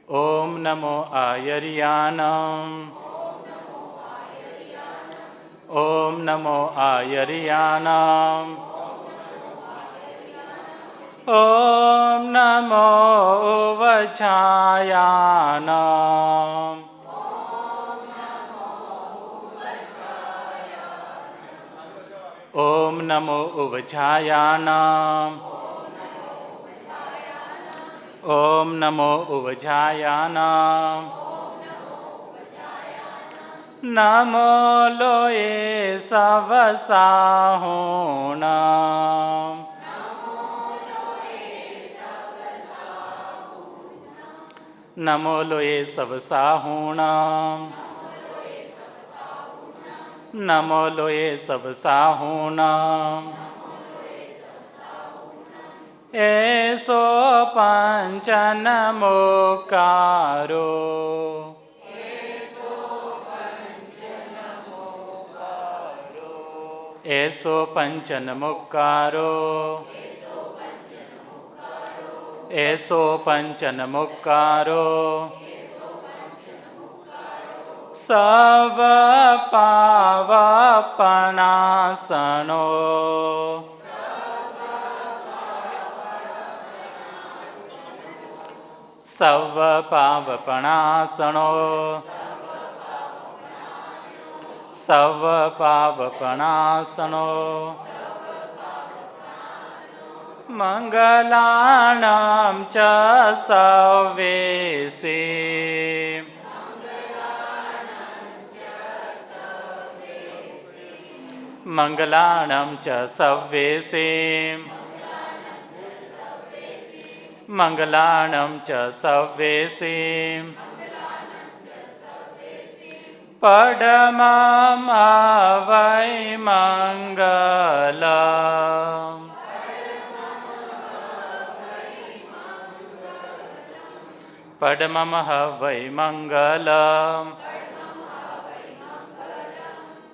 ओम नमो आयर्यानम। ओम नमो आयर्यानम। ओम नमो उवचायानम। ओम नमो उवचायानम। ओम नमो उवचायानम। नमो लोये सवसाहुणाम। नमो लोये सवसाहुणाम। नमो लोये सवसाहुणाम। एसो पंचनमोकारो। एसो पंचनमुक्कारो। एसो पंचनमुक्कारो। सब पावपनासनो। सब पावपनासनो। सब पावपनासनो। मंगलानां च सवेसे। मंगलानां च सवेसे। मंगलानां च सवेसे। पडमं वै मंगलम्। पडमं वै मंगलम्।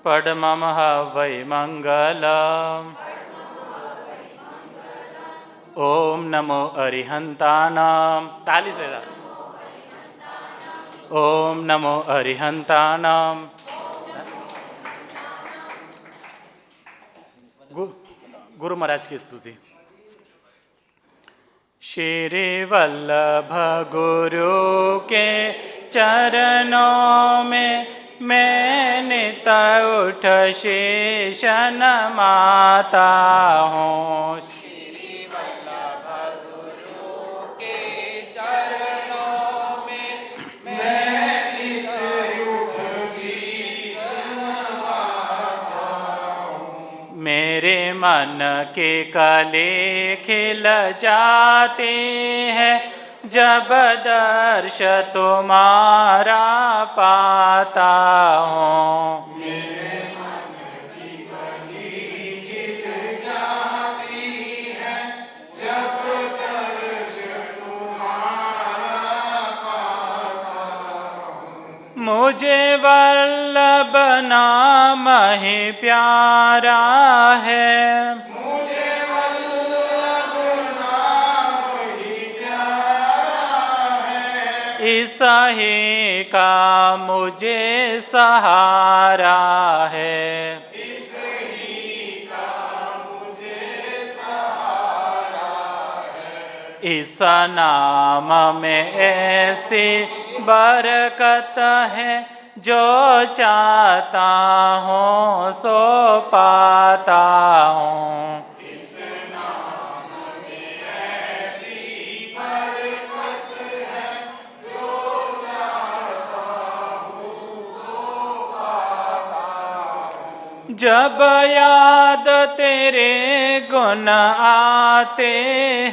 पडमं वै मंगलम्। ओम नमो अरिहंतानां। ताली से ओम नमो अरिहंतानां। गुरु महाराज की स्तुति। श्री वल्लभ गुरु के चरणों में मैं नित उठ शीश नमाता हूँ। श्री वल्लभ गुरु के चरणों में मैं नित उठ शीश नमाता हूँ। मेरे मन के कले खिल जाते हैं जब दर्श तुम्हारा पाता हूँ। मेरे मन की कली खिल जाती है जब दर्श तुम्हारा पाता हूँ। मुझे वल्लभ नाम ही प्यारा है। मुझे वल्लभ नाम ही प्यारा है। इस ही का मुझे सहारा है। इस ही का मुझे सहारा है। इस नाम में ऐसी बरकत है जो चाहता हूँ सो पाता हूँ। इस नाम में ऐसी बरकत है जो चाहता हूँ सो पाता हूँ। जब याद तेरे गुण आते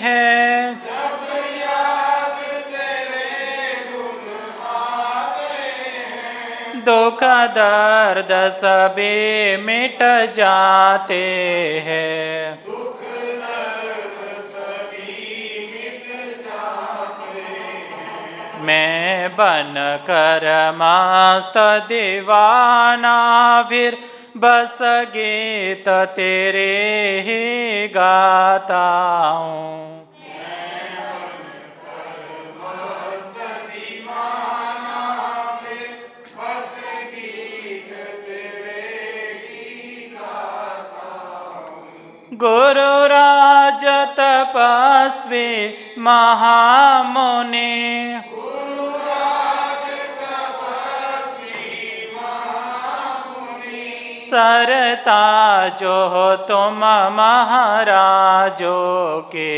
हैं। जब याद तेरे गुण आते हैं। दुख दर्द सभी मिट जाते हैं। दुख दर्द सभी मिट जाते हैं। मैं बन कर मस्त दीवाना फिर बस गीत तेरे ही गाता हूँ। मैं बनकर मस्त दीवाना गुरुराज तपस्वी महामुनि सरता जो तुम महाराजों के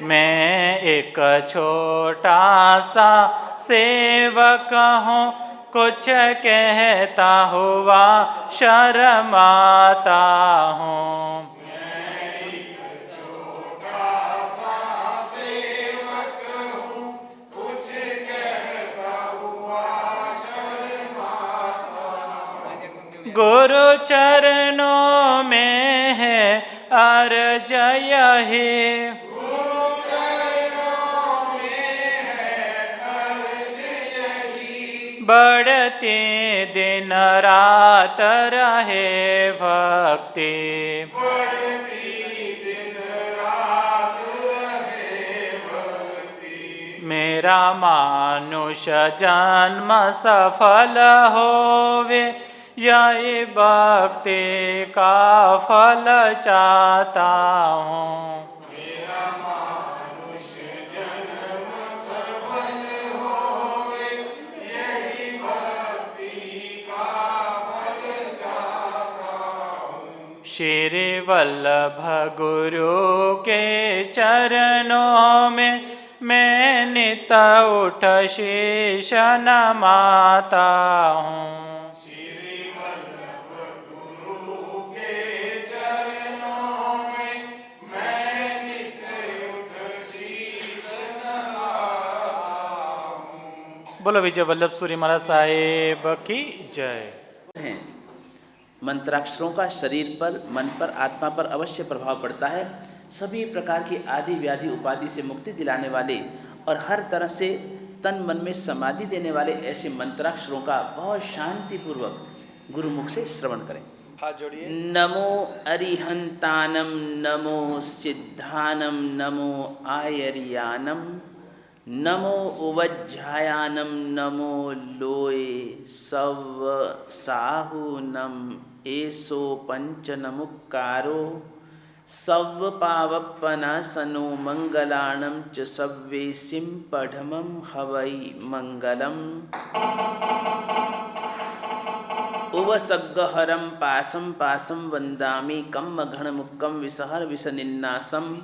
मैं एक छोटा सा सेवक हूँ, कुछ कहता हुआ शर्माता हूँ। गुरु चरणों में है अर्ज यही, बढ़ती दिन रात रहे भक्ति, मेरा मानुष जन्म सफल होवे, यही भक्ति का फल चाहता हूँ। श्री वल्लभ गुरु के चरणों में मैं नित उठ शीश नमाता हूँ। बोलो विजय वल्लभ सूरी महाराज साहेब की जय। हैं मंत्राक्षरों का शरीर पर, मन पर, आत्मा पर अवश्य प्रभाव पड़ता है। सभी प्रकार की आदि व्याधि उपाधि से मुक्ति दिलाने वाले और हर तरह से तन मन में समाधि देने वाले ऐसे मंत्राक्षरों का बहुत शांतिपूर्वक गुरुमुख से श्रवण करें। हाथ जोड़िए। नमो अरिहंतानम, नमो सिद्धानम, नमो आयरियानम, नमो उवज्झायानम, नमो लोए सव साहुनम, एसो पंचनमुक्कारो सव पावप्पनासनो मंगलाणं च सव्वेसिं पढमं हवै मंगलम्। उवसग्गहरं पाशं पाशं वन्दामि कम्मघणमुक्कं विसहर विषनिन्नासं,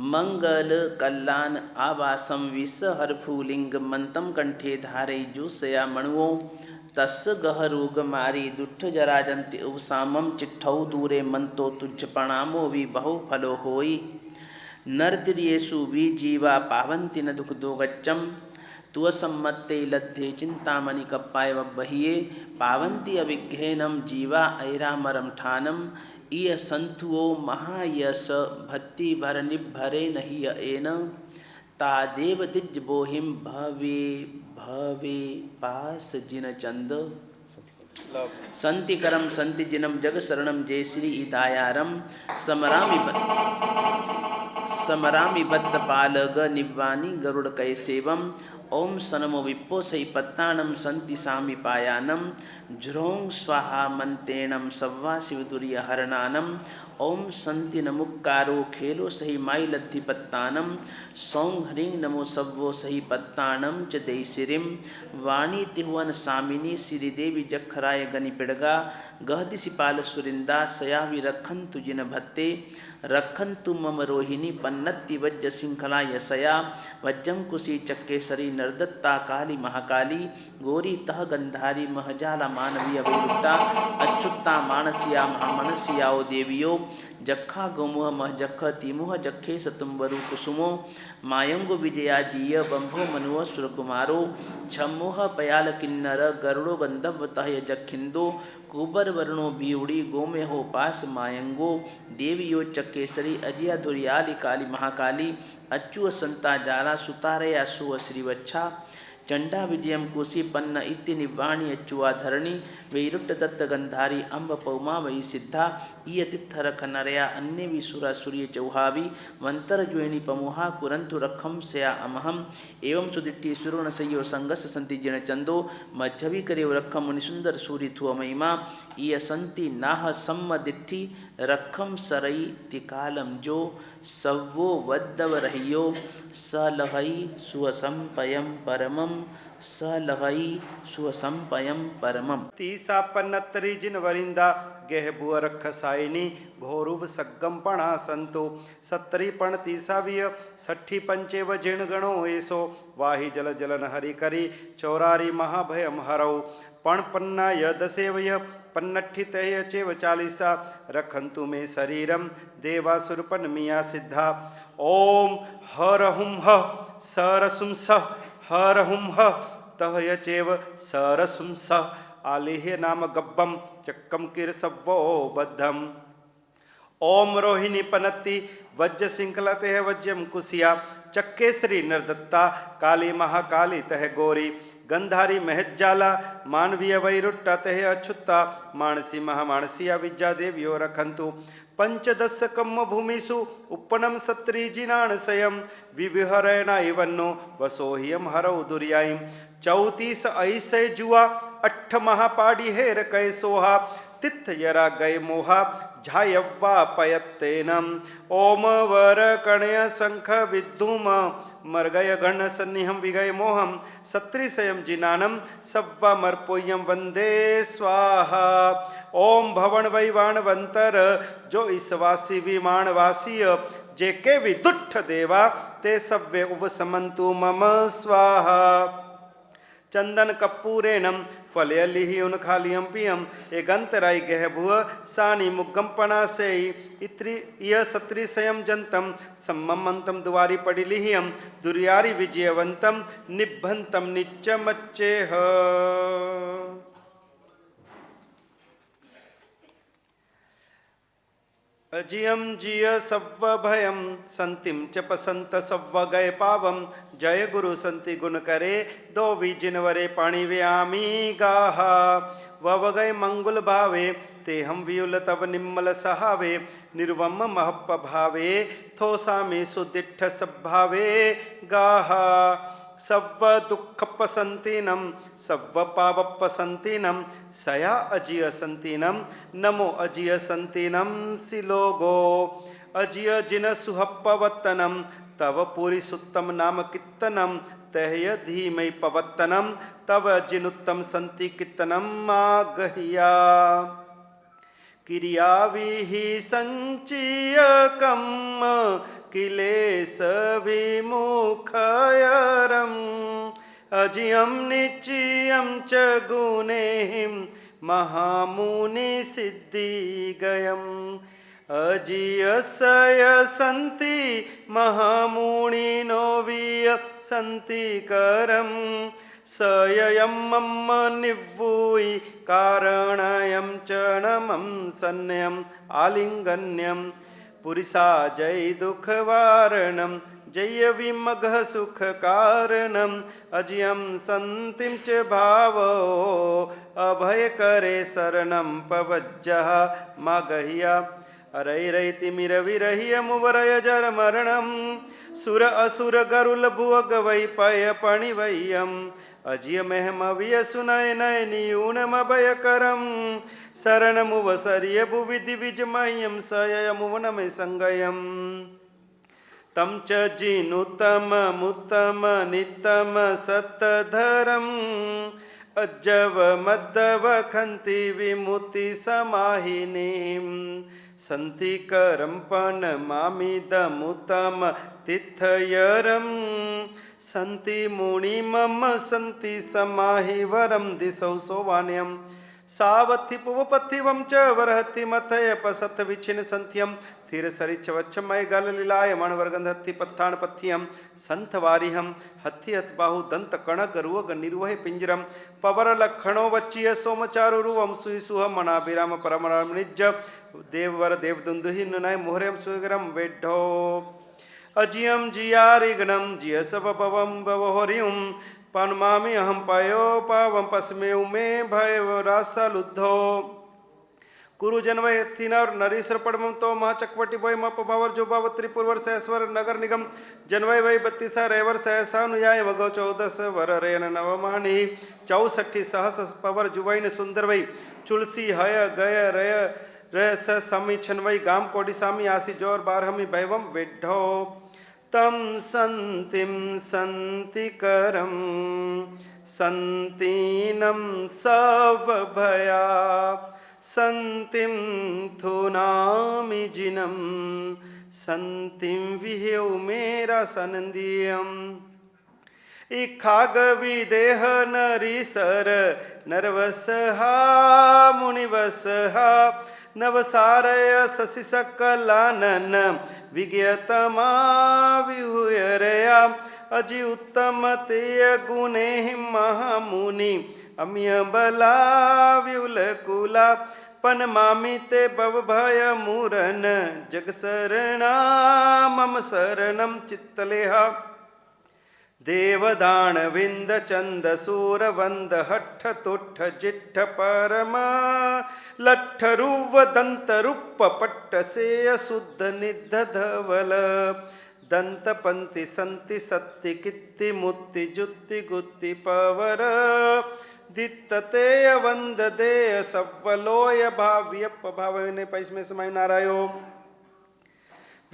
मंगल कल्याण आवासम विषहर फूलिंग मंतम कंठे धारे जूसया मणुओ, तस् गहरोग मारी दुष्ट जराजंति उपसामम, चिट्ठौ दूरे मंतो तुझ प्रणामो वि बहु फलो होई, नरतिर्येषु वि जीवा पावन्ति न दुख दोगच्चम, तुअसम्मत्ते लद्धे चिंतामणि कप्पाय बहिये, पावन्ति अविघ्नेनम जीवा ऐरामरम ठानम, इय संतुओ महायश भक्ति भर निभरे नहीं एन, तादेव दिज बोहिम भवे भवे पास जिन चंद, संति करम संति जिनम जग शरणम जय श्री इदायारम, समरामि बद्ध पालग निवानी गरुड़ कैसेवम, ओम सनमो विप्पो सही पत्ताणम संति सामि पायानम, ज्रोंग स्वाहा मंतेणम सव्वा शिवदुर्य हरणानम, ओम संति नमुक्कारो खेलो सही माई लद्धि पत्तानम, सौं ह्रीं नमो सव्वो सही पत्ताणम च देशिरिम, वाणी तिहुवन सामिनी श्रीदेवी जखराय गनि पिड़गा, गहदिशिपाल सुरिंदा सयावि रखन्तु जिन भत्ते, रखन्तु मम रोहिणी पन्नति वज्र श्रृंखला यशया, वज्रम कुशी चक्केसरी नरदत्ता काली महाकाली, गोरी तह गंधारी महजाला मानवीय अभिरुक्ता, अच्युत्ता मानसिया महामनसियाओ देवियो, जखा गौमुह मह जख तिमुह जखे सतुम्बरु कुसुमो, मायंगो विजया जीय बंभो मनुव सुरकुमारो, छम्मोह पयाल किन्नर गरुड़ो गंधव तहय जखिंदो, कुबर वर्णो बीउड़ी गोमे हो पास मायंगो, देवियो चक्केसरी अजिया धुरियाली काली महाकाली, अच्चु संता जाला सुतारया सुव श्रीवच्छा, चंडा विजयम कुशीपन्न इति निवाणी अच्युवाधरणी वैरुट्ट दत्त गंधारी अम्ब पौमा वही सिद्धा ईयतित्थर खनरया अन्य विसुरा सूर्य चौहावी वंतर ज्वेणी पमुहा कुरंतु रखम सया अमहम एवं सुदिट्ठी सुरुण सयो संगस संति जिण चंदो मज्जवी करे रखम मुनिसुंदर सूर्य थुअ महिमा ईय संति नाह सम्म दिट्ठी रखम सरई तिकालम जो सवो वद्दव रहियो स लहई सुअसंपयम परमम स लहई सुअसंपयम परमम। तीसा पन्नतरी जिन वरिंदा गेह बुअ रख साइनी घोरुव सग्गम पणा संतो सत्तरी पण तीसाविय सठी पंचे व जिण गणो ऐसो वाही जल जलन हरि करी चौरारी महाभयम हरौ पण पन्ना य दसेवय पन्नठी तय चेव चालीसा रखंतु मे शरीरम देवासुरपन मिया सिद्धा ओम हर हुम ह सरसुम स हर हुम ह तह यचेव सरसुम स आलेह नाम गब्बम चक्कम किर सव्वो बद्धम ओम रोहिणी पनत्ति वज्र सिंखला तह वज्रम कुसिया चक्केसरी नरदत्ता काली महाकाली तह गौरी गंधारी महज्जाला मानवीय वैरुट्टा तह अच्युत्ता मानसी महामानसिया विद्या देवियो रखंतु पंचदश कम्म भूमिषु उपनम सत्री जिनान स्वयं विविहरयना इवन्नो वसोहियम हरौ दुर्यायim 34 ऐसे जुआ 8 महापाड़ी हेर कै सोहा तिथ यरा गय मोहा झायव्वा पयत्तेनम ओम वर कणय शंख विद्धूम मर्गय गण सन्निहम विगय मोहम सत्रिशयम जिनानम सव्वा मर्पोयम वंदे स्वाहा ओम भवन वैवाणवंतर जो ईसवासी विमानवासीय जे के विदुष्ट देवा ते सव्य उपसमंतु मम स्वाहा चंदन कपूरेणम फलयलिहि उनखालियम पियम एगंतराय गहभुव सानी मुग्गम से इत्री यह सत्रिशयम जंतम सम्मंतम दुवारी पडिलिहियम दुर्यारी विजयवंतम निभंतम निच्चमच्चेह अजियम जिय सव्व भयम संतिम च पसंत सव्व गय पावम जय गुरु संति गुण करे दो जिनवरे पाणी व्यामी गाहा वव गय मंगुल भावे ते हम व्युल तव निम्मल सहावे निर्वम महप भावे थोसा में सुदिठ सभावे गाहा सव्व दुख पसंतीनम सव्व पाव पसंतीनम सया अजिय संतीनम नमो अजिय संतीनम सिलोगो अजिय जिन सुहपवत्तनम तव पुरी सुत्तम नाम कीर्तनम तहय धीमय पवत्तनम तव जिनुत्तम संति कीर्तनम मागहिया क्रियाविहि संचीयकम किलेश विमुखयरम अजियम निचियम च गुणेहिम महामुनि सिद्धि गयम अजियसय संति महामुनिनो विय संति करम सययम मम निवुई कारणयम चरणमं सन्यम आलिंगन्यम पुरिसा जय दुख वारणम जय विमघ सुख कारणम अजियम संतिम च भावो अभय करे शरणम पवज्जः मागहिया अरैरै तिमिर विरहिय मुवरय जर मरणम सुर असुर गरुल भुवग वै पय पणिवय्यम अजिय महम विय सुनय नयनियूनम भय करम शरण मुवसरिय भुविधि विज मह्यम सयय मुवन में संगयम तम च जिनुतम मुतम नितम सतधरम अज्जव मद्दव खंति विमुति समाहिनीम संति करंपन मामिदमुतम तिथयरम संति मुनि मम संति समाहि वरम दिशौ सोवान्यम सावथि पुवपथिवम च वरहति मथय पसत विचिन संत्यम थिर सरिच वच्छमय गल लीलाय मणवर्गंध हत्थि पत्थान पथियम संथ वारिहम हत्थि हत बाहु दंत कणक रुवग निर्वह पिंजरम पवर लक्षणो वच्चिय सोमचारु रुवम सुहि सुह मनाभिराम परमराम निज देववर देवदुंदुहि नय मोहरम सुगरम वेढो अजियम जियारिगणम जिय सब पवम भवहरियुम पनमामि अहं पयो पावं पस्मे उमे भय रासलुद्धो कुरु जनवय थिनर नरीश्वर पड़मम तो महाचकवटी बोय मप भावर जो भाव त्रिपुरवर सहस्वर नगर निगम जनवय वै 32 रेवर सहसा नुयाय मगो 14 वर रेन नवमानी 64 सहस पवर जुवैन सुंदर वै चुलसी हय गय रय रह स समी छनवई गाम कोडी सामी आसी जोर बारहमी भैवम विड्ढो तम संतिम संतिकरम संतीनम सव भया संतिम थुनामि जिनम संतिम विहेव मेरा सनंदियम इखाग विदेह नरीसर नरवसहा मुनिवसहा नवसारय शशि सकलानन विज्ञतमा विहुयरया अजि उत्तम तेय गुणे महामुनि अम्य बला व्युलकुला पनमामि ते भव भय मूरन जग शरणा मम शरणम चित्तलेहा देवदान विंद चंद सूर वंद हठ तुठ जिठ परम लठ रुव दंत रूप पट्ट सेय शुद्ध निध धवल दंत पंति संति सत्ति कित्ति मुत्ति जुत्ति गुत्ति पवर दित्त तेय वंद देय सव्वलोय भाव्य भावने पैस में समय नारायो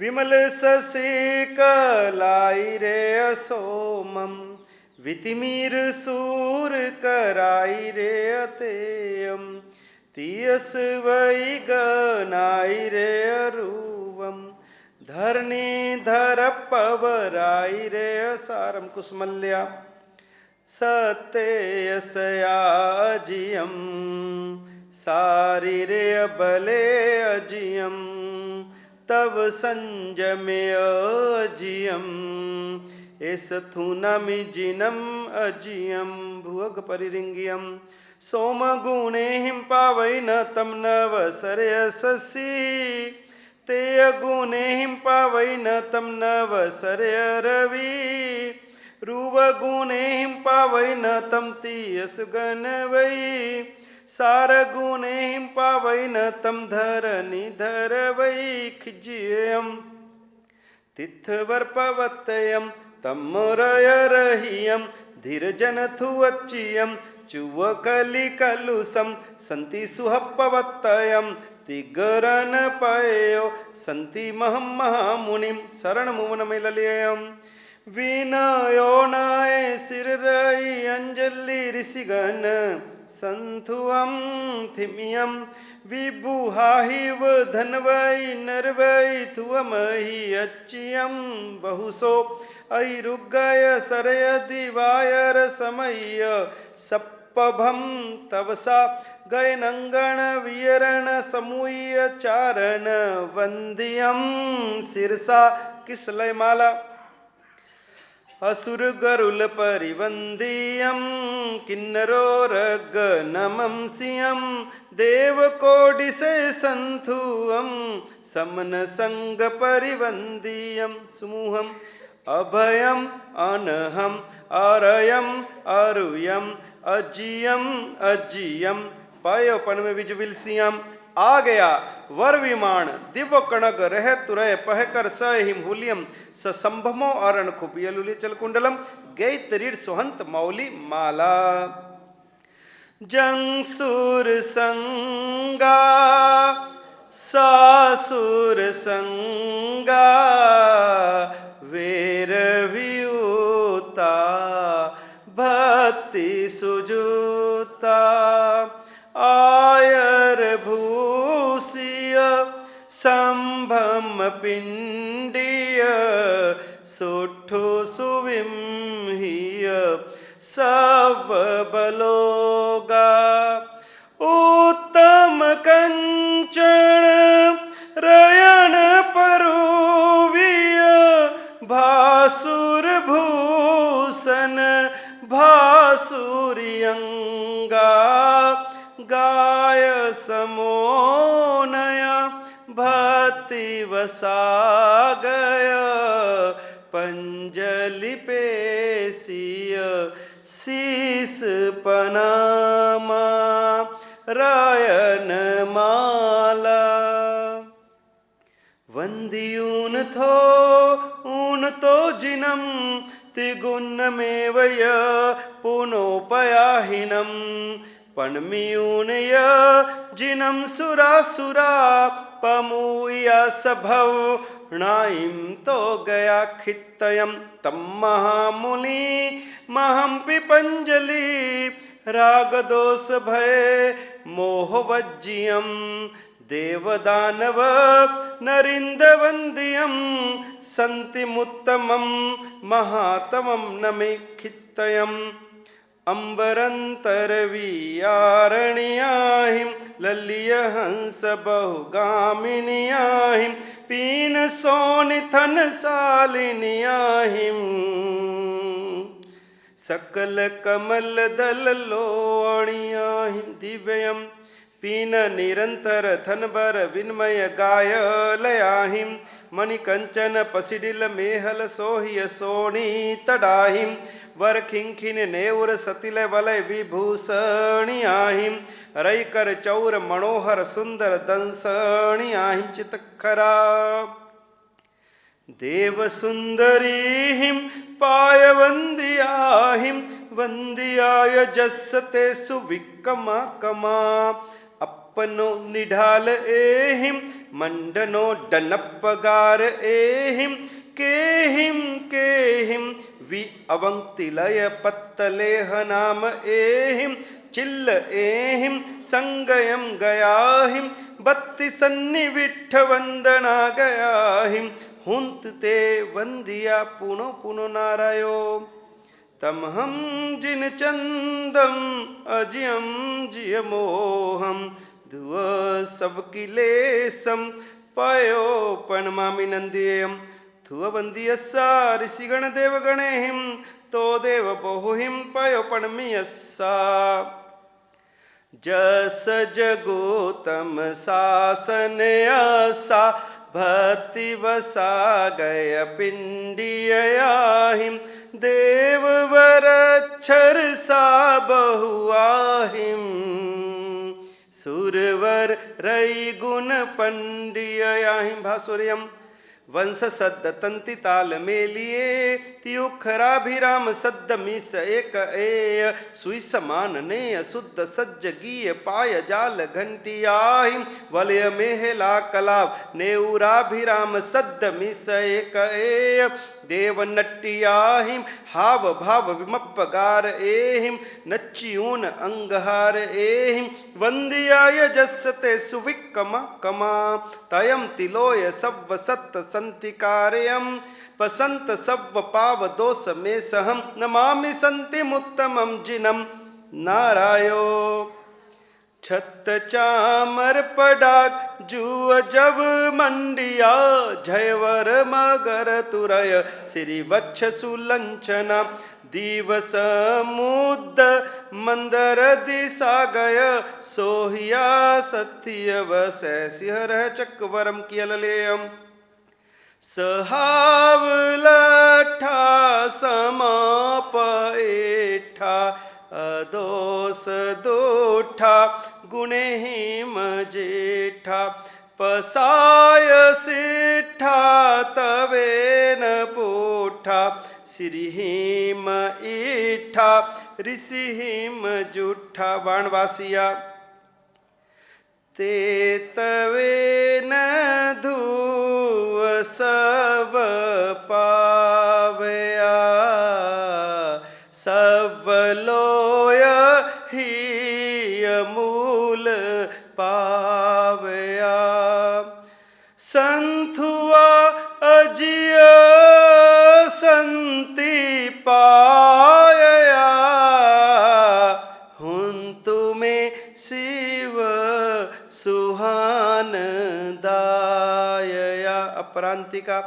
विमल ससी कलाई रे असोमम वितिमीर सूर कराई रे अतेयम तियस वै गनाई रे अरुवम धरणी धर पवराई रे सारम कुसमल्या सत्ययसया अजियम सारी रे बले अजियम तव संजमे अजियम एस थूनमि जिनम अजियम भुवग परिरिंगियम सोम गुणे हिम पावै न तम नवसरयससि ते गुणे हिम पावै न तम नवसरय रवि रुव गुणे हिम पावै न तम तीयस गण वै सार गुणे हिम पावै न तम धरनी धर वै खिज्यम तिथवर पवतयम तम रय रहियम धीरजन थुवच्चियम चुव कलि कलुसम संति सुहपवत्तयम तिगरन पयो संति महम महामुनिम शरण मुवन मिललियम विनयो नाय सिर रई अंजलि ऋषिगण संथुअम थिमियम विबुहाहिव धनवै नरवै थुअमहि अच्चियम बहुसो ऐरुगय सरय दिवायर समय्य सप्पभम तवसा गय नंगण वियरण समूय चारण वंदियम सिरसा किसलय माला असुर गरुल परिवंदियम किन्नरो रग नमम सियम देव कोडि से संथुअम समन संग परिवंदियम सुमुहम अभयम अनहम अरयम अरुयम अजियम अजियम पायोपन में विजविलसियम आ गया वर विमान दिव्य कणग रह तुरय पहकर स हिमहुलियम स संभमो अरण खुपियलुलि चल कुंडलम गई तरीर सुहंत मौली माला जंगसुर संगा सासुर संगा वेर वियुता भक्ति सुजुता आयर भूषिय संभम पिंडिय सुठो सुविम्हिय सव बलोगा उत्तम कंचन रयन परुविय भासुर भूषण भासुरियंगा गाय समोनय भक्ति वसागय पंजलि पेशिय शीस पनामा रायन माला वंदियून तो जिनम तिगुन्नमेव य पुनोपयाहिनम पणमियून य जिनम सुरासुरा पमुया सभव नाइम तो गया खित्तयम तम महामुनि महम पिपंजलि रागदोष भय मोहवज्जियम देवदानव नरिंदवंदियम संतिमुत्तमं महातमं नमे खित्तयम अंबरंतरवीयारणियाहिं ललिय हंस बहुगामिनियाहिं पीन सोनिथन सालिनियाहिं सकल कमल दल लोणियाहिं दिव्यम पीन निरंतर थनबर विन्मय गाय लयाहिं मणिकंचन पसिडिल मेहल सोहिय सोणी तडाहिं वर खिंखिन नेउर सतिल वलय विभूषणियाहिं रई कर चौर मनोहर सुंदर दंसणियाहिं चितखरा देव सुंदरीहिं पायवंदियाहिं वंदियाय जस्सते सुविक्कमा कमा अपनो निढाल एहिं मंडनो डनप्पगार एहिं केहिं वि अवंक्तिलय पत्तलेह नाम एहिं चिल्ल एहिं संगयम गयाहिं बत्ति सन्निविट्ठ वंदना गयाहिं हुंत ते वंदिया पुनो पुनो नारायो तमहं जिन चंदम अजियम जियमोहम धुव सबकिलेसम पयो पणमामि नंदियम थुव वंदियस्सा ऋषिगण देवगणेहिं तो देव बहुहिं पयो पणमियस्सा जस जगोतम शासनयसा भक्ति वसा गय पिंडियाहिं देववरक्षर सा बहुआहिं सुरवर रई गुण पंडियाहिं भासुर्यम वंश सद्द तंति ताल मेलिए त्युखराभिराम सद्द मिस एक एय सुई समान ने शुद्ध सज्ज गीय पाय जाल घंटियाहिं वलय मेहला कलाव नेउराभिराम सद्द मिस एक एय देव नट्टियाहिं हाव भाव विमप्पगार एहिं नच्चियून अंगहार एहिं वंदियाय जस्सते सुविक्कम कमा तयम तिलोय सव्व सत्त संतिकार्यम पसंत सव्व पाव दोष में सहम नमामि संतिमुत्तमं जिनम नारायो छत चामर पडाग जुव जव मंडिया जयवर मगर तुरय श्री वक्ष सुलंचना दिवस मुद्द मंदर दिशा गय सोहिया सत्य वस सिहर चकवरम कियललेयम सहावलठा समापएठा अदोस दोठा गुणेहिम जेठा पसाय सिठा तवेन पोठा श्रीहिम ईठा ऋषिहिम जूठा वाणवासिया ते तवेन धुव सव पावया सवलोय ही मूल पावया संथुआ अजिय संति पाया हुंतु में शिव सुहान दायया अपरांतिका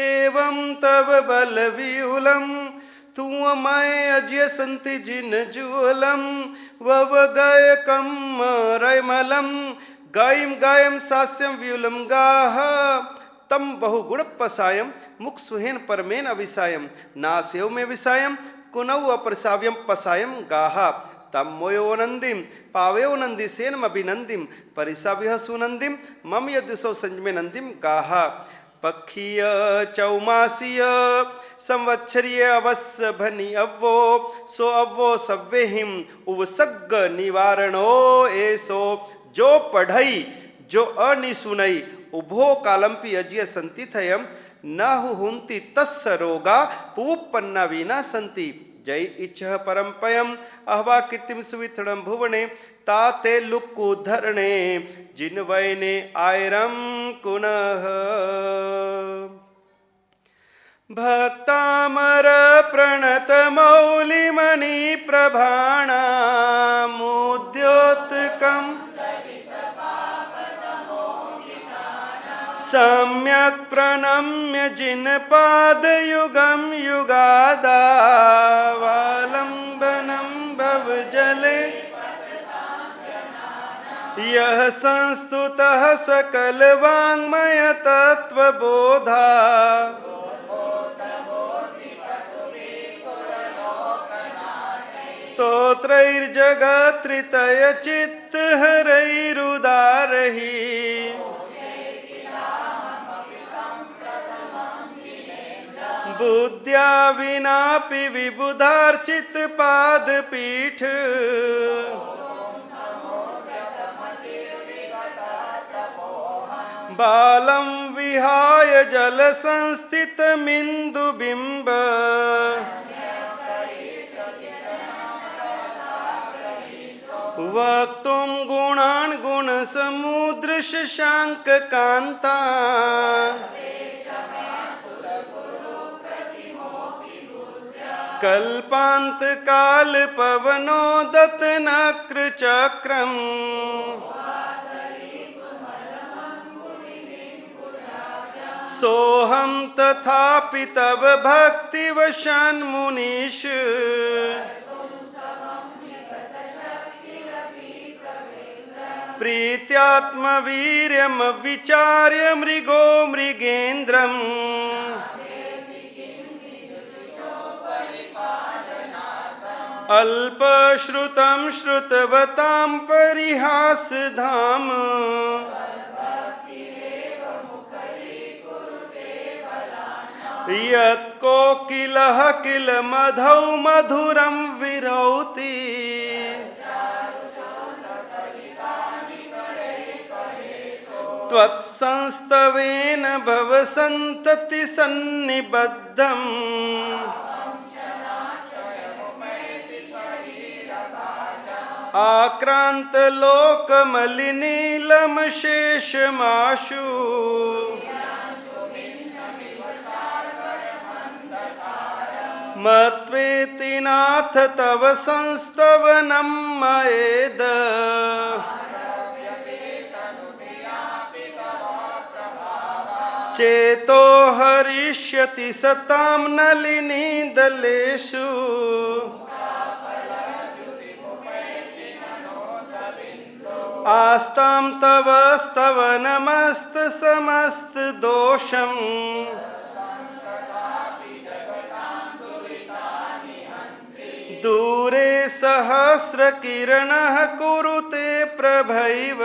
एवं तव बल विहुलम तू मैं अजय संति जिन जुलम वव गय कम रैमलम गायम गायम सास्यम व्युलम गाह तम बहुगुण पसायम मुख सुहेन परमेन अविसायम नास्यव में विसायम कुनौ अप्रसाव्यम पसायम गाहा तमोयो नंदिम पावयो नंदी सेनम अभिनंदिम परिसाव्य सुनंदिम मम यदुसौ संजमे नंदिम गाहा पक्षीय चौमासीय संवत्सरीय अवस्य भनी अव्वो सो अव्वो सव्यहिम उवसग्ग निवारणो ऐसो जो पढ़ई जो अनिसुनई उभो कालंपि अज्य संतिथयम नाहु हुंति तस्य रोगा पुवुपन्ना विना संति जय इच्छ परंपयम अहवा कितिम सुविथणम भुवने ताते लुक्कु धरणे जिनवैने आयरम कुनः भक्तामर प्रणत मौलिमणि प्रभाणामुद्योतकम् सम्यक प्रणम्य जिनपादयुगं युगादावलम्बनं भवजले यः संस्तुतः सकलवाङ्मय तत्त्वबोधा स्तोत्रैर्जगत्रितय चित्तहरैरुदारहि बुद्ध्या विनापि विबुधार्चित पादपीठ बालं विहाय जल संस्थितमिन्दुबिम्ब वक्तुं गुणान् गुणसमुद्र शशांक कांता कल्पांत काल पवनो दत्तनक्र चक्रम सोहम तथापि तव भक्तिवशान् मुनीश प्रीत्यात्मवीर्यम विचार्य मृगो मृगेन्द्रम अल्पश्रुतं श्रुतवतां परिहासधाम यत्कोकिलः किल मधौ मधुरं विरौति त्वत्संस्तवेन भवसन्तति सन्निबद्धम् आक्रांत लोकमलिनीलम शेषमाशु मत्वेति नाथ तव संस्तवनं मयेद चेतो हरिष्यति सतां नलिनी दलेषु आस्तां तव स्तवनमस्त समस्त दोषम् दूरे सहस्र किरणः कुरुते प्रभैव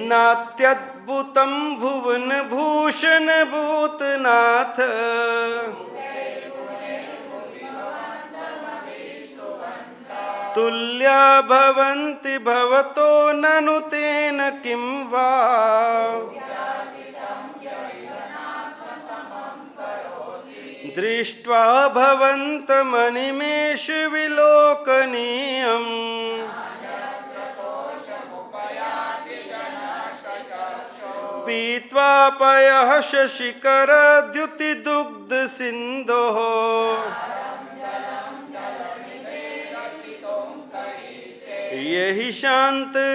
नात्यद्भुतं भुवन भूषण भूतनाथ तुल्या भवन्ति भवतो ननु तेन किं वा दृष्ट्वा भवन्तमनिमेष विलोकनीयम् पीत्वा पयः शशिकरद्युतिदुग्धसिन्धोः यहि शान्तरागरुचिभिः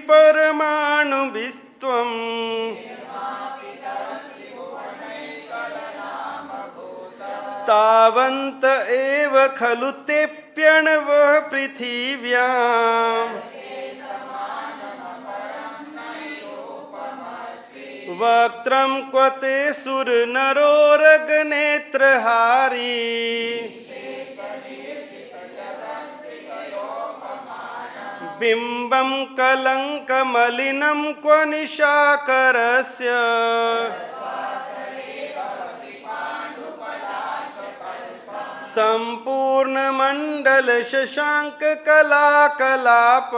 परमाणुभिस्त्वम् तावन्त एव खलु तेऽप्यणवः पृथिव्याम् वक्त्रं क्वते सुरनरोरगनेत्रहारी बिम्बं कलङ्कमलिनं क्व निशाकरस्य सम्पूर्णमण्डलशशाङ्ककलाकलाप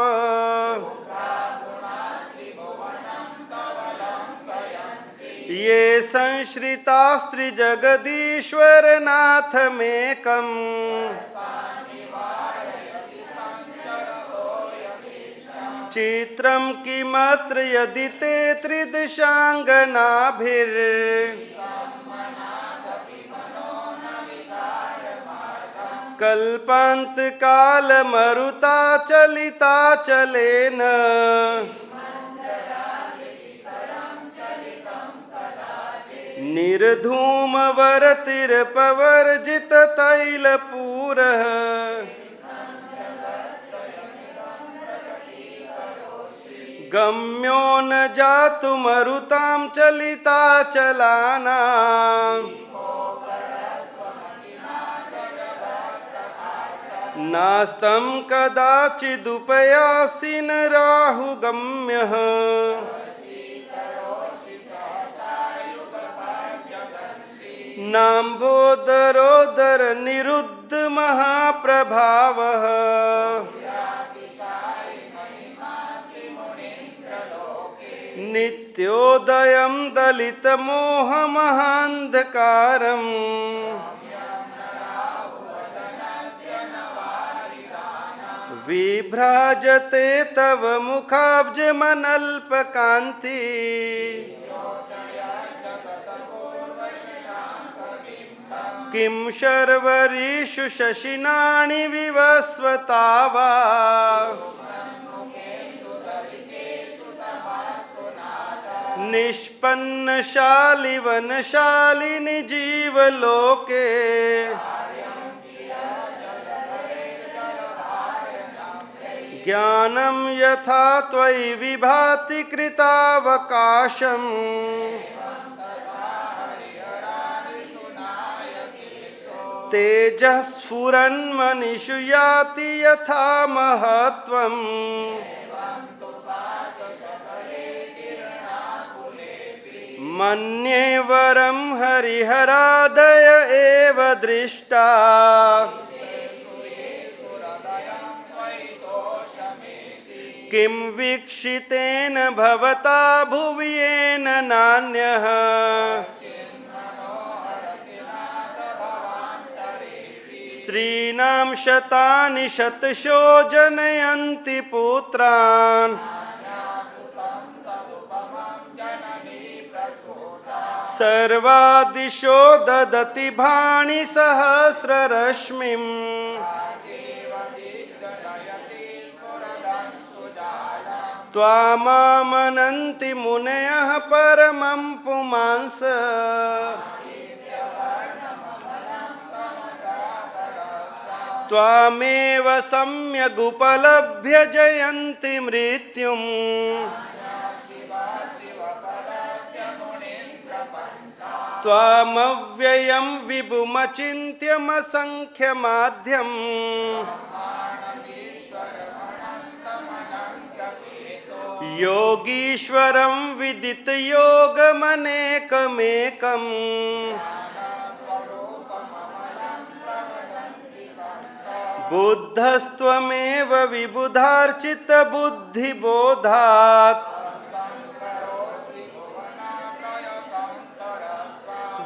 ये संश्रितास्त्रिजगदीश्वरनाथमेकम् चित्रं किमत्र यदि ते त्रिदशाङ्गनाभिर् कल्पान्तकालमरुता चलिता चलेन निर्धूमवरतिरपवर्जिततैलपूरः गम्यो न जातुमरुतां चलिता चलानाम् नास्तं कदाचिदुपयासीन राहुगम्यः नाम्भोदरोदर निरुद्ध महाप्रभावः नित्योदयं दलितमोहमहान्धकारम् विभ्राजते तव मुखाब्जमनल्पकान्ति किं शर्वरीषु शशिनानि विवस्वतावा निष्पन्नशालिवनशालिनि जीवलोके ज्ञानं यथा त्वयि विभाति कृतावकाशम् तेजः स्फुरन्मनिषु याति यथा महत्त्वम् मन्ये वरं हरिहरादय एव दृष्टा किं वीक्षितेन भवता भुवि येन नान्यः स्त्रीणां शतानि शतशो जनयन्ति पुत्रान् सर्वादिशो ददति भाणि सहस्ररश्मिम् त्वामामनन्ति मुनयः परमं पुमांस त्वामेव सम्यगुपलभ्य जयन्ति मृत्युम् त्वामव्ययं विभुमचिन्त्यमसङ्ख्यमाध्यम् योगीश्वरं विदितयोगमनेकमेकम् बुद्धस्त्वमेव विबुधार्चितबुद्धिबोधात्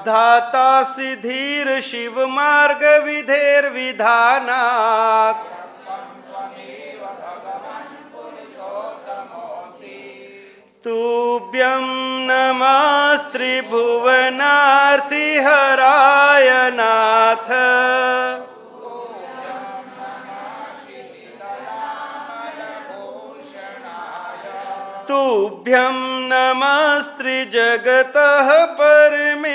धातासि धीर शिवमार्गविधेर्विधानात् तुभ्यं नमस्त्रिभुवनार्तिहराय नाथ तुभ्यं नमस्त्रिजगतः परमेश्वराय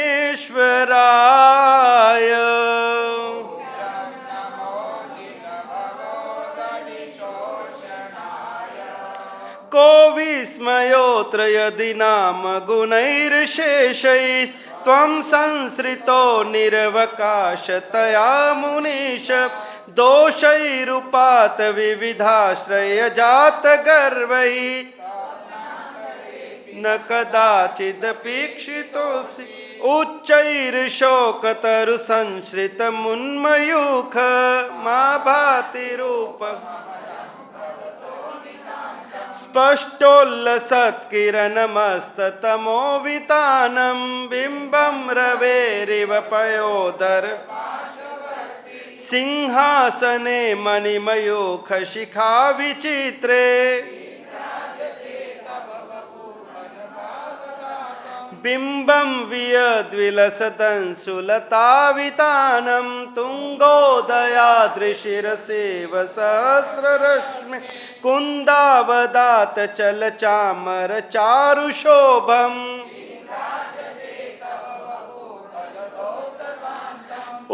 को विस्मयोऽत्र यदि नाम गुणैर्शेषैस्त्वं संसृतो निरवकाशतया मुनीश दोषैरुपात विविधाश्रयजात गर्वैः न कदाचिदपीक्षितोऽसि उच्चैर्शोकतरुसंश्रितमुन्मयूख मा भाति रूपम् स्पष्टोल्लसत्किरणमस्ततमोवितानं बिम्बं रवेरिव पयोदर सिंहासने मणिमयूखशिखा विचित्रे बिम्बं वियद्विलसदंशुलतावितानं तुङ्गोदयादृशिरसेव सहस्ररश्मि कुन्दावदात चलचामर चारुशोभम्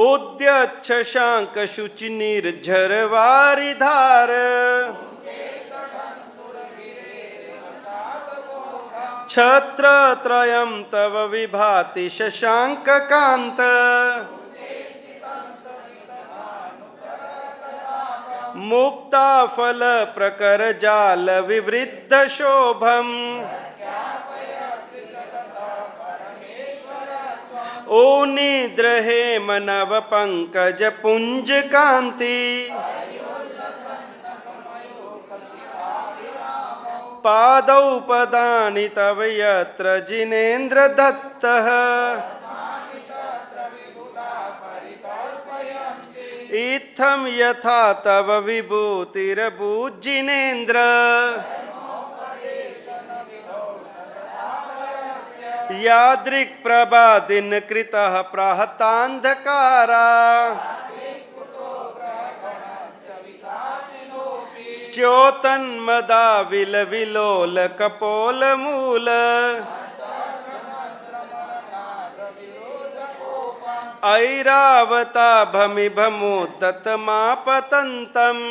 उद्यच्छ शाङ्कशुचिनिर्झरवारिधार छत्रत्रयं तव विभाति शशाङ्ककान्त मुक्ताफलप्रकरजालविवृद्धशोभम् ओ निद्रहेमनवपङ्कजपुञ्जकान्ति पादौ पदानि तव यत्र जिनेन्द्रदत्तः इत्थं यथा तव विभूतिरभूज्जिनेन्द्र यादृक्प्रभादिनकृतः प्राहतान्धकारा च्योतन्मदाविलविलोलकपोलमूल ऐरावताभमिभमुद्दतमापतन्तम्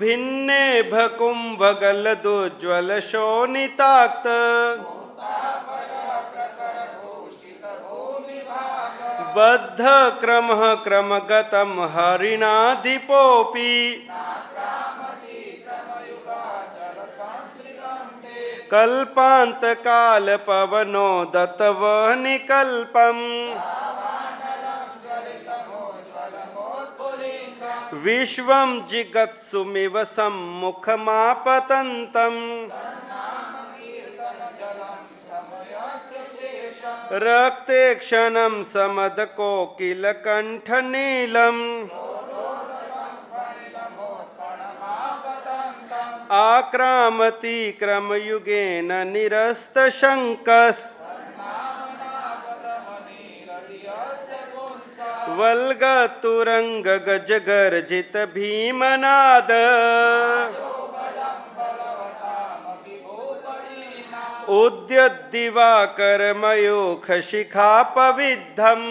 भिन्नेभकुम्भगलदुज्ज्वलशोणिताक्त बद्धक्रमः क्रमगतं हरिणाधिपोऽपि कल्पान्तकालपवनो दत्तवह्निकल्पम् विश्वं जिगत्सुमिव सम्मुखमापतन्तम् रक्ते क्षणं समदकोकिलकण्ठनीलम् आक्रामति क्रमयुगेन निरस्तशङ्कस् वल्गतुरङ्गगजगर्जित भीमनाद उद्यद्दिवाकरमयूखशिखापविद्धम्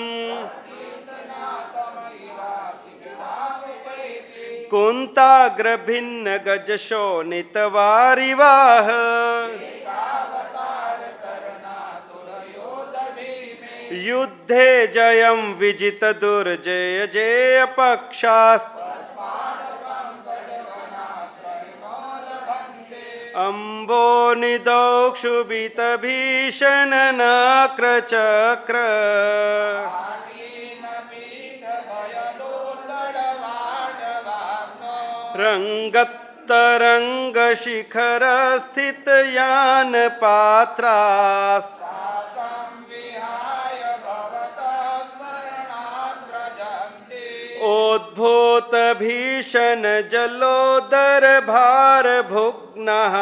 कुन्ताग्रभिन्नगजशोणितवारिवाह युद्धे जयं विजितदुर्जय जयपक्षास्त अम्बोनिदौक्षुभितभीषणनक्रचक्र रङ्गत्तरङ्गशिखरस्थितयानपात्रास्त उद्भूत भीषण जलोदर भार भुग्नः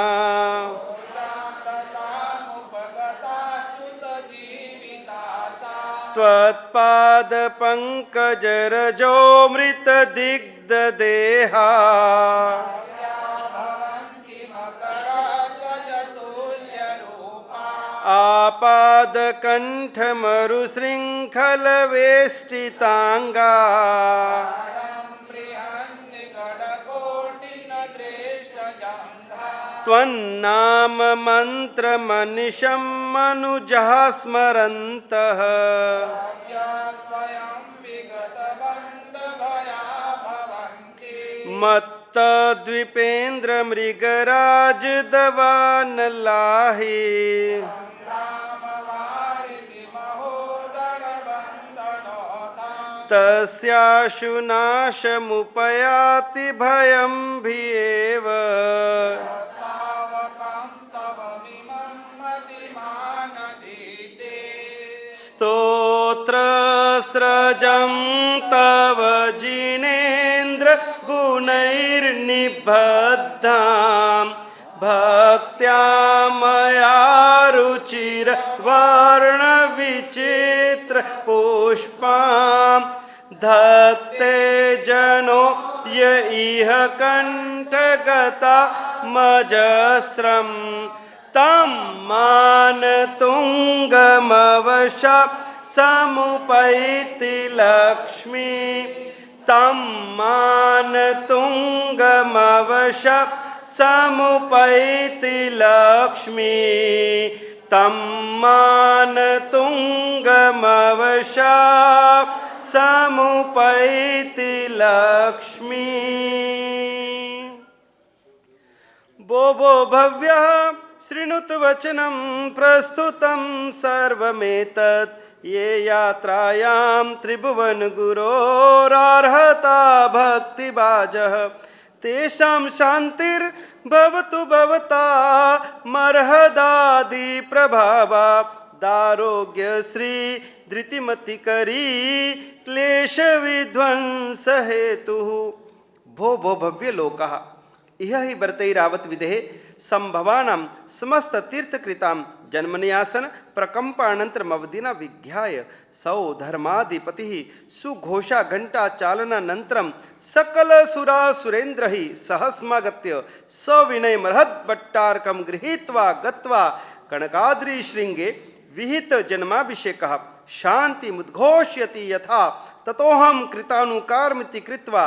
त्वत्पाद पंकज रजो मृत दिग्ध देहा आपाद कंठ मरुशृंखल वेष्टितांगा त्वन्नाम मन्त्रमनिशं मनुजः स्मरन्तः मत्तद्वीपेन्द्र मृगराज दवान लाहि तस्याशु नाशमुपयाति भयं भीएव स्तोत्रस्रजं तव जिनेन्द्र गुणैर्निबद्धां भक्त्या मया रुचिर वर्णविचित्र पुष्पां धत्ते जनो य इह कण्ठगता मजस्रं तं मानतुङ्गमवशा समुपैति लक्ष्मी तं मानतुङ्गमवशा समुपैति लक्ष्मी तं मानतुङ्गमवशा समुपैति लक्ष्मी। वो भव्यः शृणुत वचनं प्रस्तुतं सर्वमेतत् ये यात्रायां त्रिभुवन गुरोरार्हता भक्तिभाजः तेषां शान्तिर्भवतु भवता मर्हदादि प्रभावा दारोग्यश्री धृतिमतिकरी क्लेश विध्वंस हेतुः। भो भव्य लोकः इह हि वर्तैरावत विदेह संभवानां समस्त तीर्थकृतां जन्मन्यासन प्रकंपानंतरमवधिना विज्ञाय सौ धर्माधिपतिः सुघोषा घंटा चालनानंतरं सकल सुरासुरेन्द्रैः सह स्मागत्य सविनय महद्भट्टारकं गृहीत्वा गत्वा कनकाद्रि शृंगे विहित जन्माभिषेकः शान्तिमुद्घोषयति यथा ततोऽहं कृतानुकारमिति कृत्वा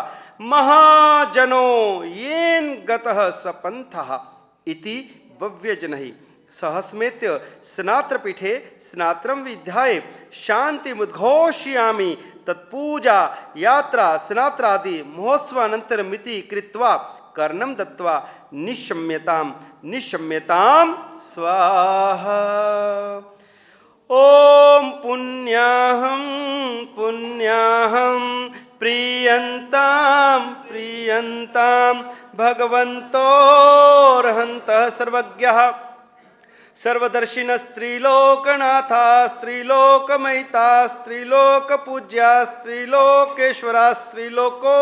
महाजनो येन गतः सपन्थः इति भव्यजनैः सहस्मेत्य स्नात्रपीठे स्नात्रं विधाय शान्तिमुद्घोषयामि तत्पूजा यात्रा स्नात्रादि महोत्सवानन्तरमिति कृत्वा कर्णं दत्वा निशम्यतां स्वाहा। ॐ पुण्याहं प्रियन्तां भगवन्तोऽर्हन्तः सर्वज्ञः सर्वदर्शिनस्त्रिलोकनाथा स्त्रीलोकमहिता स्त्रीलोकपूज्या स्त्रीलोकेश्वरा स्त्रीलोको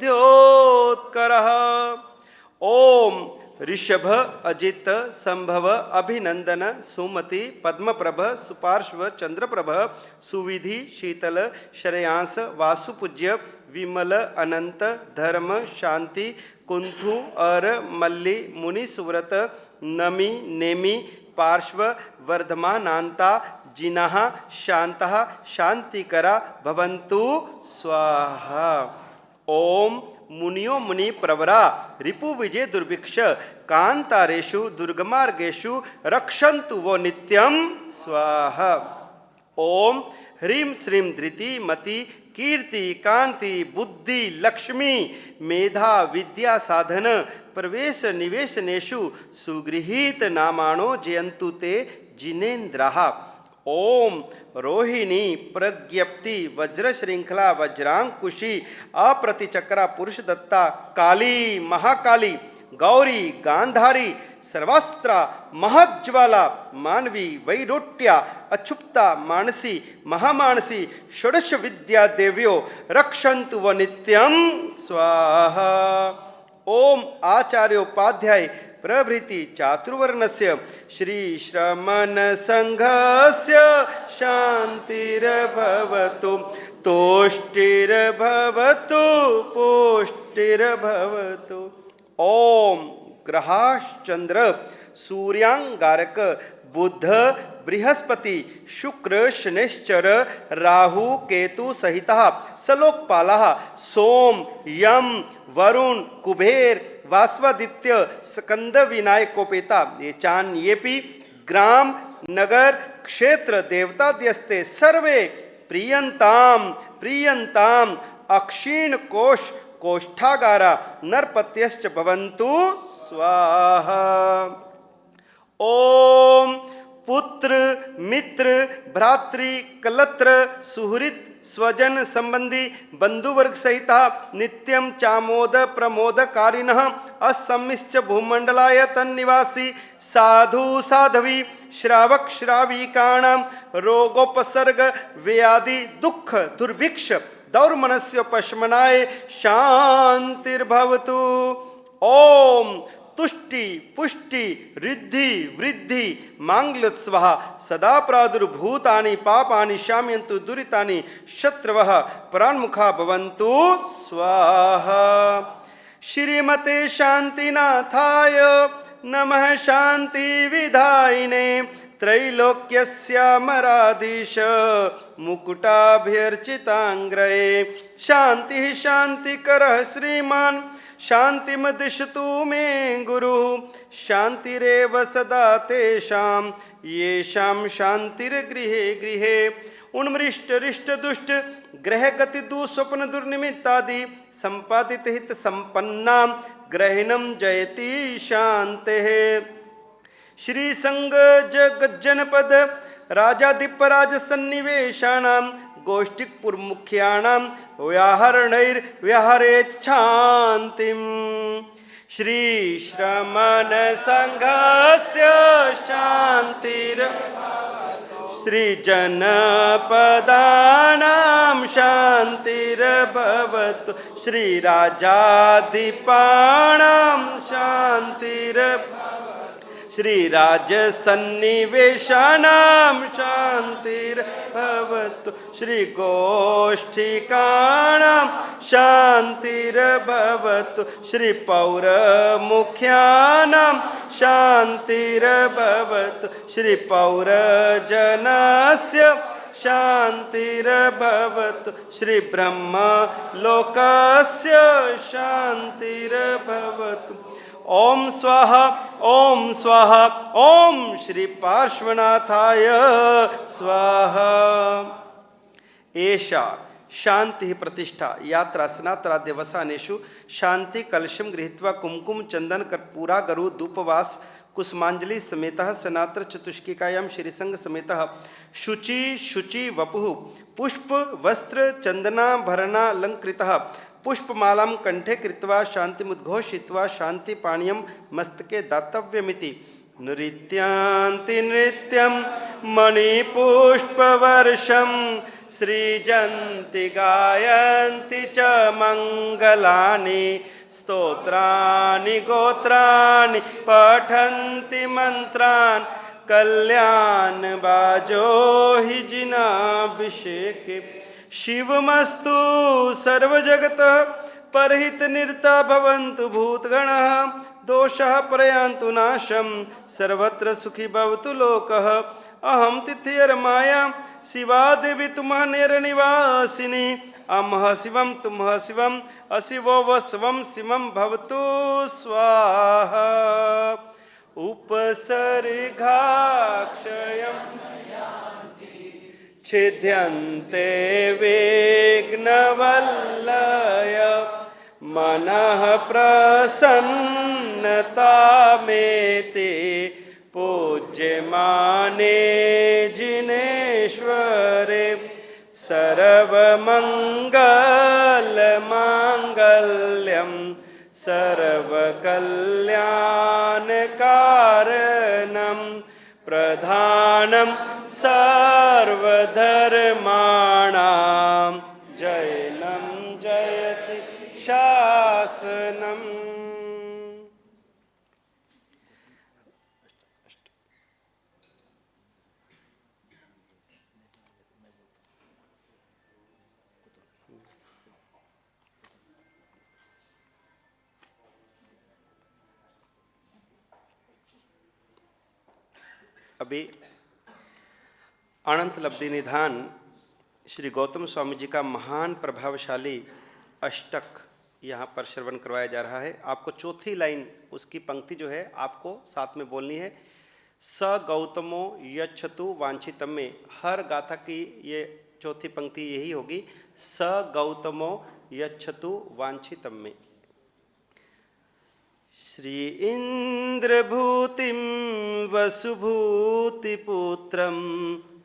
द्योत्करः। ॐ ऋषभ अजित संभव अभिनंदन सुमति पद्मप्रभ सुपार्श्व चंद्रप्रभ सुविधि शीतल श्रेयांस वासुपूज्य विमल अनंत धर्म शांति कुंथु अर मल्ली मुनि सुव्रत नमी नेमि पार्श्व वर्धमानांता जिनः शांतः शांतिकरा भवन्तु स्वाहा। ओम मुनियो मुनि प्रवरा रिपु विजय दुर्भिक्ष कांतारेषु दुर्गमार्गेषु रक्षन्तु वो नित्यं स्वाहा। ओम ह्रीं श्रीं धृति मति कीर्ति कांति बुद्धि लक्ष्मी मेधा विद्या साधन प्रवेश निवेशनेषु सुगृहीत नामाणो जयन्तु ते जिनेन्द्राः। ओम रोहिणी प्रज्ञप्ति वज्र श्रृंखला वज्रांकुशी अप्रतिचक्रा पुरुष दत्ता काली महाकाली गौरी गांधारी सर्वास्त्रा महज्ज्वाला मानवी वैरोट्या अक्षुप्ता मानसी महामानसी षोडश विद्या देव्यो रक्षन्तु व नित्यं स्वाहा। ओम आचार्योपाध्याय प्रभृति चातुर्वर्णस्य श्री श्रमण संघस्य शांतिर्भवतु तुष्टिर्भवतु पुष्टिर्भवतु। ओम ग्रहाश्चंद्र सूर्यांगारक बुध बृहस्पति शुक्र शनिश्चर राहु केतु सहितः सलोकपालः सोम यम वरुण कुबेर वास्वादित्य स्कंद विनायकोपेता ये चान येपि ग्राम नगर क्षेत्र देवताद्यस्ते सर्वे प्रियंताम प्रियंताम अक्षीण कोश कोष्ठागारा नरपत्यश्च भवन्तु स्वाहा। ओम पुत्र मित्र भ्रातृ कलत्र सुहृत स्वजन संबंधी बंधुवर्ग सहित नित्यं चामोद प्रमोदकारिणः असम्मिश्च भूमंडलाय तन्निवासी साधु साधवी श्रावक श्राविकाणां रोगोपसर्ग व्याधि दुख दुर्भिक्ष दौर्मनस्योपशमनाय शांतिर्भवतु। ओम तुष्टि पुष्टि रिद्धि वृद्धि मांगल्योत्सवः सदा प्रादुर्भूतानि पापानि शाम्यन्तु दुरितानि शत्रवः परान्मुखा भवन्तु स्वाहा। श्रीमते शांतिनाथाय नमः शांति विधायिने त्रैलोक्यस्यामराधीश मुकुटाभ्यर्चितांग्रये शांति शांतिकरः श्रीमान् शांतिमदिशतु मे गुरु शांतिरेव सदा तेषां येषां शांतिर्गृहे गृहे। उन्मृष्ट रिष्ट दुष्ट ग्रह गति दुस्वप्न दुर्निमित्तादि संपादित हित संपन्नां ग्रहिणं जयति शांतेः। श्री संग जगज्जनपद राजाधिपराज सन्निवेशानां गोष्ठिक मुख्यानां व्याहरणैर्व्याहरेच्छान्तिं श्री श्रमण संघस्य शांतिर श्री जनपदानां शांतिर्भवतु श्री राजाधिपानां शांतिर्भवतु श्री राजसन्निवेशानां शांतिर्भवतु श्री गोष्ठिकाणां शांतिर्भवतु श्री पौरमुख्यानां शांतिर्भवतु श्री पौरजनस्य शांतिर्भवतु श्री ब्रह्मलोकस्य शांतिर्भवतु। ओम स्वाहा ओम स्वाहा ओम श्री पार्श्वनाथाय स्वाहा। एषा शांति प्रतिष्ठा यात्रा स्नात्राद्य वसानेषु शांति कलशम गृहीत्वा कुमकुम चंदन कर्पूरा गरु धूपवास कुसुमांजलि समेतः सनात्र चतुष्किकायां श्रीसंग समेतः शुचि शुचि वपुः पुष्प वस्त्र चंदनाभरणालंकृतः पुष्पमालां कंठे कृत्वा शांतिमुद्घोषयित्वा शांतिपाणीयं मस्तके दातव्यमिति। नृत्यांति नृत्यं मणिपुष्पवर्षं सृजन्ति गायन्ति च मंगलानि स्तोत्राणि गोत्राणि पठन्ति मंत्रान् कल्याण बाजो हि जिनाभिषेके। शिवमस्तु सर्वजगत परहित निरता भवन्तु भूतगणः दोषः प्रयान्तु नाशं सर्वत्र सुखी भवतु लोकः। अहं तिथिर्माया शिवा देवी तुम्ह निरनिवासिनी अमः शिवं तुम्ह शिवम् अशिवो वस्वं शिवं भवतु स्वाहा। उपसर्गाक्षयम् छिद्यन्ते विघ्नवल्लय मनः प्रसन्नतामेति पूज्यमाने जिनेश्वरे सर्वमङ्गलमाङ्गल्यं सर्वकल्याणकारणं प्रधानं सर्वधर्माणां जैनं जयति शासनम्। अभी अनंत लब्धि निधान श्री गौतम स्वामी जी का महान प्रभावशाली अष्टक यहाँ पर श्रवण करवाया जा रहा है। आपको चौथी लाइन उसकी पंक्ति जो है आपको साथ में बोलनी है। स गौतमो यच्छतु वांछितम में, हर गाथा की ये चौथी पंक्ति यही होगी, स गौतमो यच्छतु वांछितम में। श्री इंद्रभूतिम वसुभूतिपुत्रम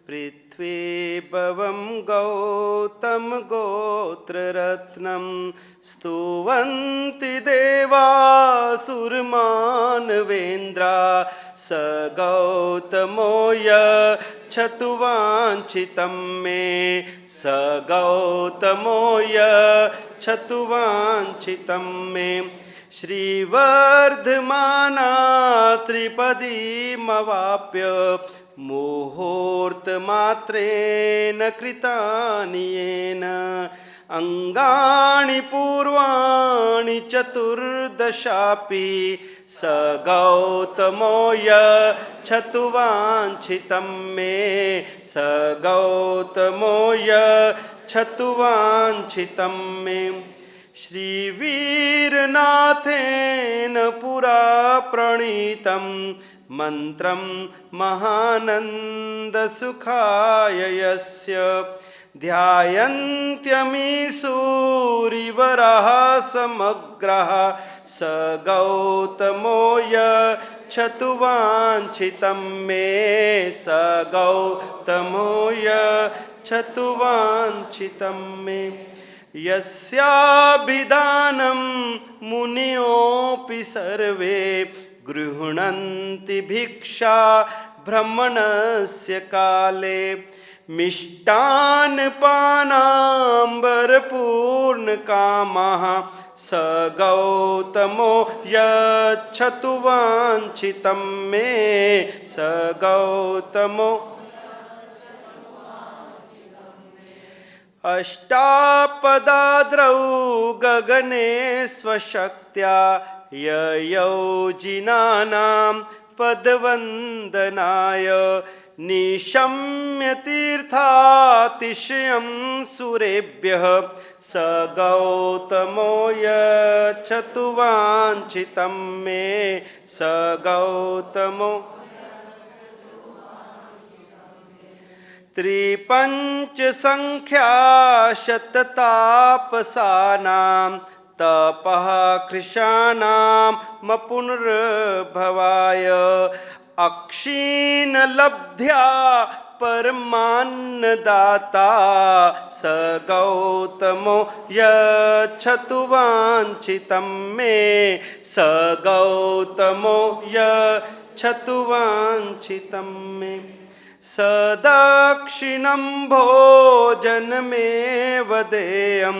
पृथ्वी भवम गौतम गोत्ररत्नम स्तुवन्ति देवासुरमानवेन्द्रा स गौतमो यच्छतु वांछितं मे स गौतमो यच्छतु वांछितं मे। श्रीवर्धमाना त्रिपदीमवाप्य मुहूर्तमात्रेण कृतानि येन अंगानि पूर्वाणि चतुर्दशापि स गौतमो यच्छतु वांछितं मे स गौतमो यच्छतु वांछितं मे। श्रीवीरनाथेन पुरा प्रणीतं मंत्रं महानन्दसुखाय यस्य ध्यायन्त्यमीशूरिवरः समग्रः स गौतमो यच्छतु वांछितं मे स गौतमो यच्छतु वांछितं मे। यस्याभिधानं मुनियोऽपि सर्वे गृह्णन्ति भिक्षा ब्रह्मणस्य काले मिष्टान्नपानाम्बरपूर्णकामः स गौतमो यच्छतु वांछितं मे स गौतमो। अष्टापदाद्रौ गगने स्वशक्त्या ययोजिनानां पदवन्दनाय निशम्य तीर्थातिशयं सुरेभ्यः स गौतमो यच्छतु वांछितं मे स गौतमो। त्रिपञ्चसङ्ख्या शततापसानां तपः कृशानां मपुनर्भवाय अक्षीणलब्ध्या परमान्नदाता स गौतमो यच्छतु वांछितं मे स गौतमो यच्छतु वांछितं मे। सदक्षिणं भोजनमेव देयं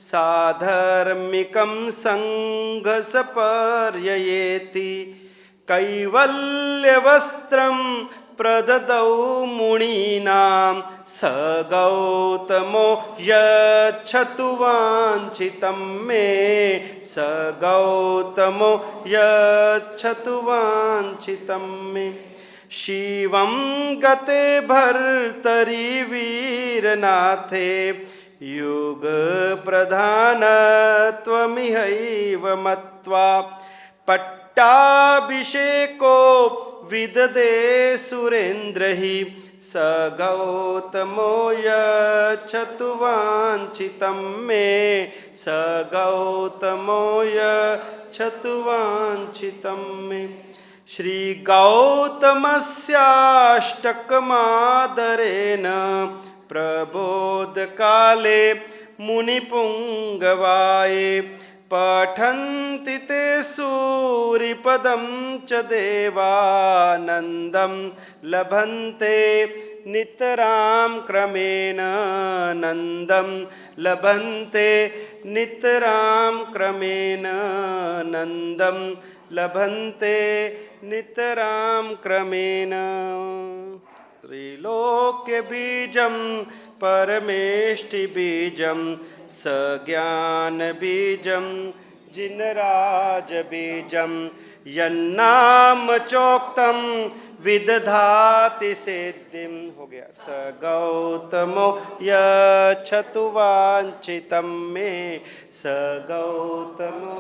साधर्मिकं सङ्घसपर्ययेति कैवल्यवस्त्रं प्रददौ मुनीनां स गौतमो यच्छतु वांछितं मे स गौतमो यच्छतु वांछितं मे। शिवं गते भर्तरि वीरनाथे युगप्रधानत्वमिहैव मत्वा पट्टाभिषेको विददे सुरेन्द्रः स गौतमो यच्छतु वांछितं मे स गौतमो यच्छतु वांछितं मे। श्री गौतमस्याष्टकमादरेण प्रबोधकाले मुनिपुङ्गवाये पठन्ति ते सूरिपदं च देवानन्दं लभन्ते नितरां क्रमेण नन्दं लभन्ते नितरां क्रमेण नन्दं लभन्ते नितरां क्रमेण। त्रैलोक्यबीजं परमेष्टिबीजं सज्ञानबीजं जिनराजबीजं यन्नाम चोक्तं विदधाति सिद्धिं हो गया। स गौतमो यच्छतु वांछितं मे स गौतमो